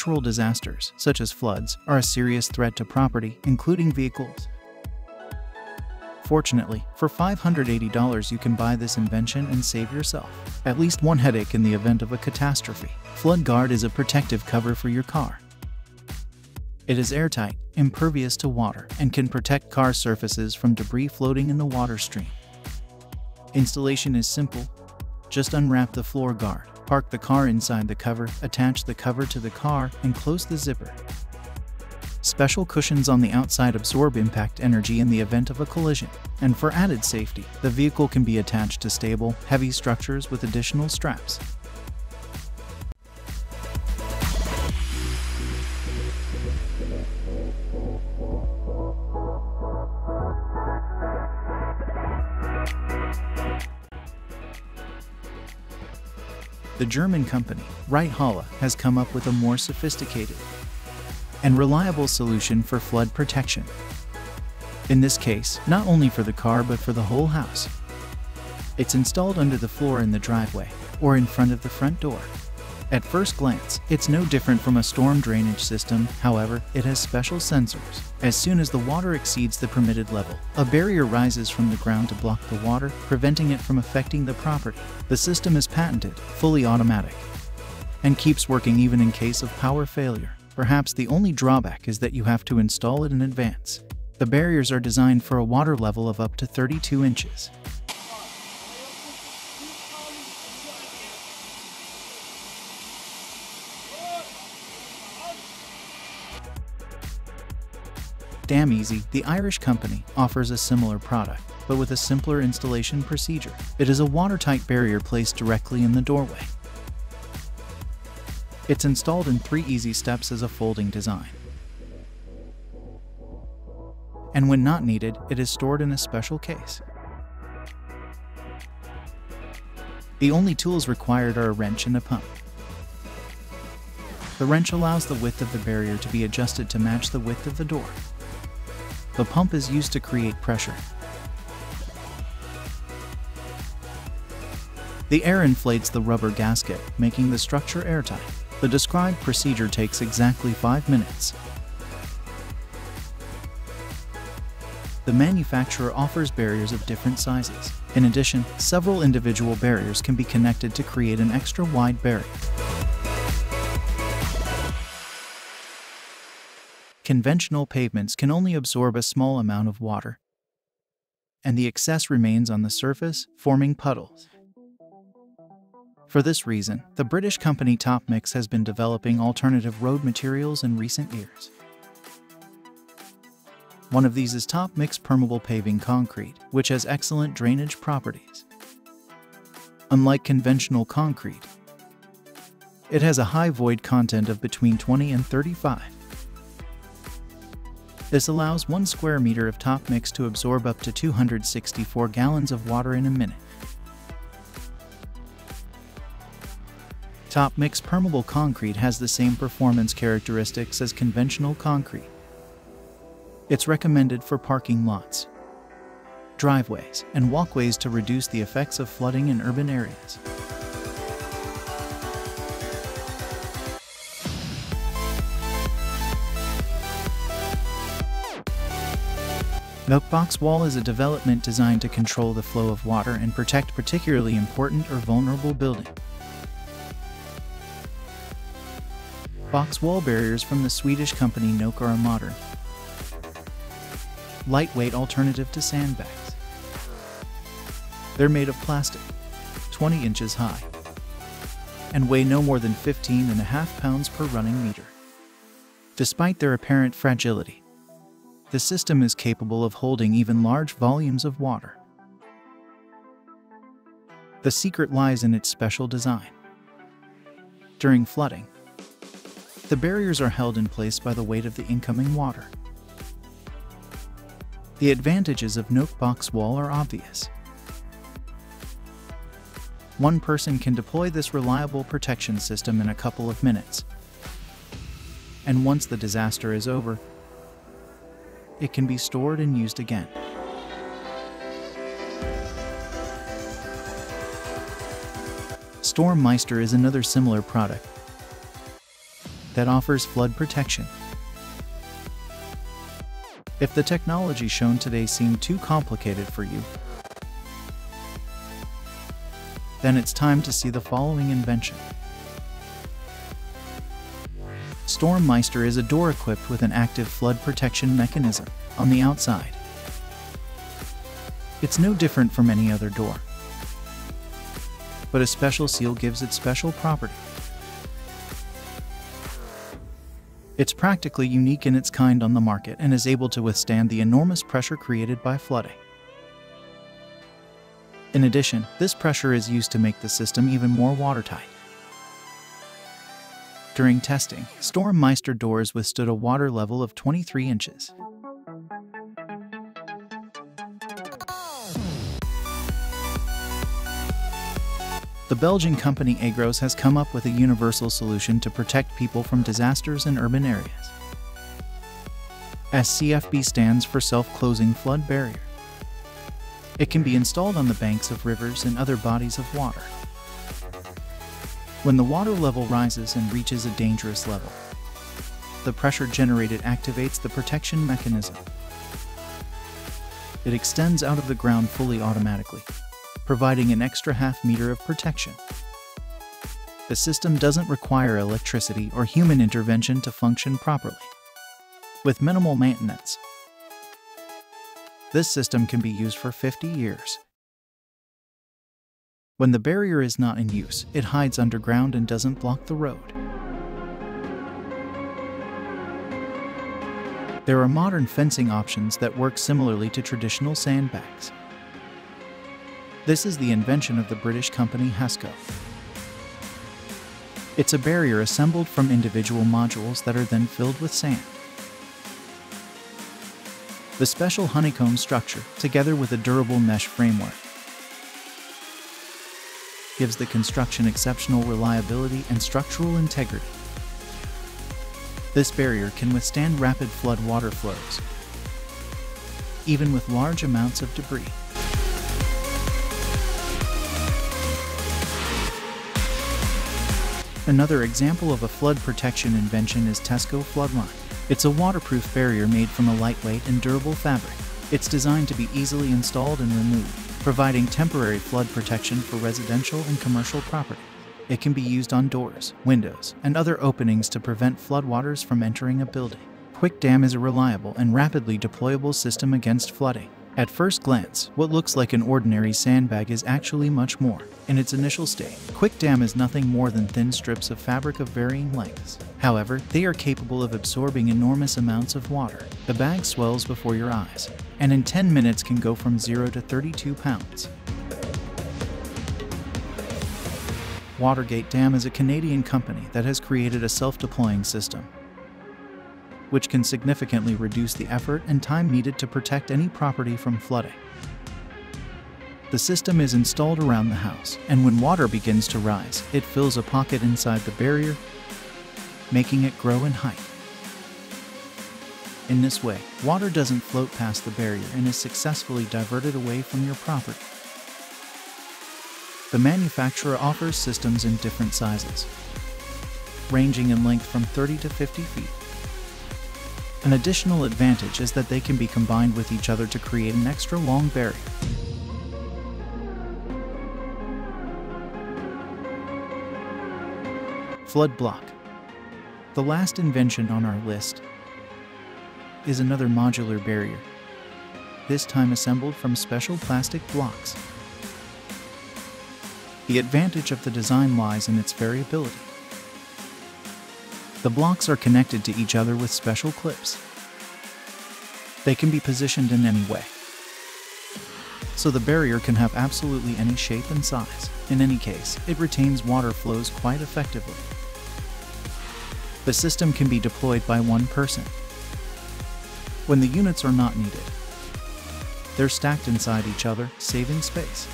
Natural disasters, such as floods, are a serious threat to property, including vehicles. Fortunately, for $580 you can buy this invention and save yourself at least one headache in the event of a catastrophe. FloodGuard is a protective cover for your car. It is airtight, impervious to water, and can protect car surfaces from debris floating in the water stream. Installation is simple. Just unwrap the floor guard, park the car inside the cover, attach the cover to the car, and close the zipper. Special cushions on the outside absorb impact energy in the event of a collision. And for added safety, the vehicle can be attached to stable, heavy structures with additional straps. The German company, Reitthaler, has come up with a more sophisticated and reliable solution for flood protection. In this case, not only for the car but for the whole house. It's installed under the floor in the driveway or in front of the front door. At first glance, it's no different from a storm drainage system. However, it has special sensors. As soon as the water exceeds the permitted level, a barrier rises from the ground to block the water, preventing it from affecting the property. The system is patented, fully automatic, and keeps working even in case of power failure. Perhaps the only drawback is that you have to install it in advance. The barriers are designed for a water level of up to 32 inches. Damn Easy, the Irish company, offers a similar product, but with a simpler installation procedure. It is a watertight barrier placed directly in the doorway. It's installed in 3 easy steps as a folding design. And when not needed, it is stored in a special case. The only tools required are a wrench and a pump. The wrench allows the width of the barrier to be adjusted to match the width of the door. The pump is used to create pressure. The air inflates the rubber gasket, making the structure airtight. The described procedure takes exactly 5 minutes. The manufacturer offers barriers of different sizes. In addition, several individual barriers can be connected to create an extra wide barrier. Conventional pavements can only absorb a small amount of water, and the excess remains on the surface, forming puddles. For this reason, the British company Topmix has been developing alternative road materials in recent years. One of these is Topmix Permeable paving concrete, which has excellent drainage properties. Unlike conventional concrete, it has a high void content of between 20 and 35. This allows 1 square meter of Topmix to absorb up to 264 gallons of water in a minute. Topmix Permeable concrete has the same performance characteristics as conventional concrete. It's recommended for parking lots, driveways, and walkways to reduce the effects of flooding in urban areas. NOAQ Boxwall is a development designed to control the flow of water and protect particularly important or vulnerable buildings. Boxwall barriers from the Swedish company NOAQ are a modern, lightweight alternative to sandbags. They're made of plastic, 20 inches high, and weigh no more than 15.5 pounds per running meter. Despite their apparent fragility, the system is capable of holding even large volumes of water. The secret lies in its special design. During flooding, the barriers are held in place by the weight of the incoming water. The advantages of NOAQ Boxwall are obvious. One person can deploy this reliable protection system in a couple of minutes. And once the disaster is over, it can be stored and used again. StormMeister is another similar product. that offers flood protection. If the technology shown today seemed too complicated for you, then it's time to see the following invention. StormMeister is a door equipped with an active flood protection mechanism on the outside. It's no different from any other door, but a special seal gives it special property. It's practically unique in its kind on the market and is able to withstand the enormous pressure created by flooding. In addition, this pressure is used to make the system even more watertight. During testing, StormMeister doors withstood a water level of 23 inches. The Belgian company Aggeres has come up with a universal solution to protect people from disasters in urban areas. SCFB stands for Self-Closing Flood Barrier. It can be installed on the banks of rivers and other bodies of water. When the water level rises and reaches a dangerous level, the pressure generated activates the protection mechanism. It extends out of the ground fully automatically, providing an extra half-meter of protection. The system doesn't require electricity or human intervention to function properly. With minimal maintenance, this system can be used for 50 years. When the barrier is not in use, it hides underground and doesn't block the road. There are modern fencing options that work similarly to traditional sandbags. This is the invention of the British company HESCO. It's a barrier assembled from individual modules that are then filled with sand. The special honeycomb structure, together with a durable mesh framework, gives the construction exceptional reliability and structural integrity. This barrier can withstand rapid flood water flows, even with large amounts of debris. Another example of a flood protection invention is HESCO Floodline. It's a waterproof barrier made from a lightweight and durable fabric. It's designed to be easily installed and removed, providing temporary flood protection for residential and commercial property. It can be used on doors, windows, and other openings to prevent floodwaters from entering a building. QuickDam is a reliable and rapidly deployable system against flooding. At first glance, what looks like an ordinary sandbag is actually much more. In its initial state, QuickDam is nothing more than thin strips of fabric of varying lengths. However, they are capable of absorbing enormous amounts of water. The bag swells before your eyes, and in 10 minutes can go from 0 to 32 pounds. Watergate Dam is a Canadian company that has created a self-deploying system, which can significantly reduce the effort and time needed to protect any property from flooding. The system is installed around the house, and when water begins to rise, it fills a pocket inside the barrier, making it grow in height. In this way, water doesn't float past the barrier and is successfully diverted away from your property. The manufacturer offers systems in different sizes, ranging in length from 30 to 50 feet. An additional advantage is that they can be combined with each other to create an extra long barrier. FloodBlock. The last invention on our list is another modular barrier, this time assembled from special plastic blocks. The advantage of the design lies in its variability. The blocks are connected to each other with special clips. They can be positioned in any way, so the barrier can have absolutely any shape and size. In any case, it retains water flows quite effectively. The system can be deployed by one person. When the units are not needed, they're stacked inside each other, saving space.